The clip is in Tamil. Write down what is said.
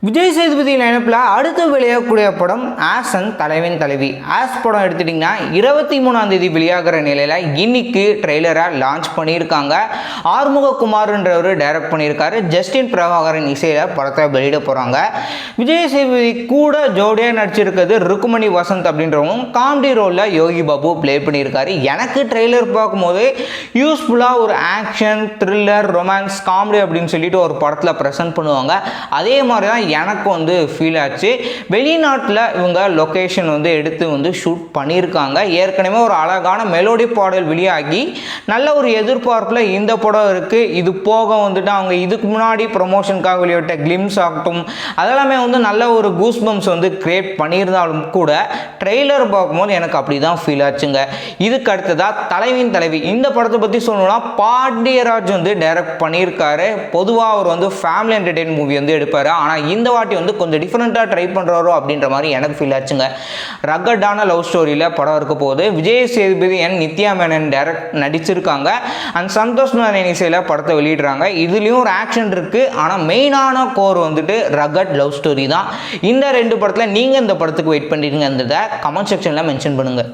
விஜய் சேதுபதி லைனப்பில் அடுத்து வெளியாகக்கூடிய படம் ஆஸ் அண்ட் தலைவன் தலைவி. ஆஸ் படம் எடுத்துட்டிங்கன்னா 23ஆம் தேதி வெளியாகிற நிலையில் இன்னைக்கு ட்ரெய்லராக லான்ச் பண்ணியிருக்காங்க. ஆறுமுககுமார்ன்றவர் டைரக்ட் பண்ணியிருக்காரு. ஜஸ்டின் பிரபாகரன் இசையில் படத்தை வெளியிட போகிறாங்க. விஜய் சேதுபதி கூட ஜோடியாக நடிச்சிருக்கிறது ருக்குமணி வசந்த் அப்படின்றவங்க காமெடி ரோலில் யோகி பாபு ப்ளே பண்ணியிருக்காரு. எனக்கு ட்ரெய்லர் பார்க்கும்போது யூஸ்ஃபுல்லாக ஒரு ஆக்ஷன், த்ரில்லர், ரொமான்ஸ், காமெடி அப்படின்னு சொல்லிட்டு ஒரு படத்தில் ப்ரெசென்ட் பண்ணுவாங்க. அதே மாதிரி தான் எனக்கு ஃபீல் ஆச்சு. வெளிநாட்டில் இவங்க லொக்கேஷன் எடுத்து ஷூட் பண்ணியிருக்காங்க. ஏற்கனவே ஒரு அழகான மெலோடி பாடல் வெளியாகி நல்ல ஒரு எதிர்பார்ப்பில் இந்த படம் இருக்குது. இது போக அவங்க இதுக்கு முன்னாடி ப்ரொமோஷனுக்காக வெளியிட்ட கிளிம்ஸ் ஆகட்டும் அதெல்லாமே நல்ல ஒரு கூஸ் பம்ப்ஸ் கிரியேட் பண்ணியிருந்தாலும் கூட ட்ரெய்லர் பார்க்கும்போது எனக்கு அப்படி தான் ஃபீல் ஆச்சுங்க. இதுக்கு அடுத்ததாக தலைவின் தலைவி இந்த படத்தை பற்றி சொல்லணும்னா பாண்டியராஜ் டைரக்ட் பண்ணியிருக்காரு. பொதுவாக அவர் ஃபேமிலி என்டர்டெயின் மூவி எடுப்பார். ஆனால் இந்த வாட்டி கொஞ்சம் டிஃப்ரெண்ட்டாக ட்ரை பண்ணுறாரோ அப்படின்ற மாதிரி எனக்கு ஃபீல் ஆச்சுங்க. ரகடான லவ் ஸ்டோரியில் படம் இருக்க போது விஜய் சேதுபதி அண்ட் நித்யா மேனன் டைரக்ட் நடிச்சிருக்காங்க. அண்ட் சந்தோஷ் நாராயண் இசையில் படத்தை வெளியிடுறாங்க. இதுலேயும் ஒரு ஆக்ஷன் இருக்குது. ஆனால் மெயினான கோர் ரகட் லவ் ஸ்டோரி தான். இந்த ரெண்டு படத்தில் நீங்கள் இந்த படத்துக்கு வெயிட் பண்ணிருங்கன்றதை கமெண்ட் செக்ஷனில் மென்ஷன் பண்ணுங்கள்.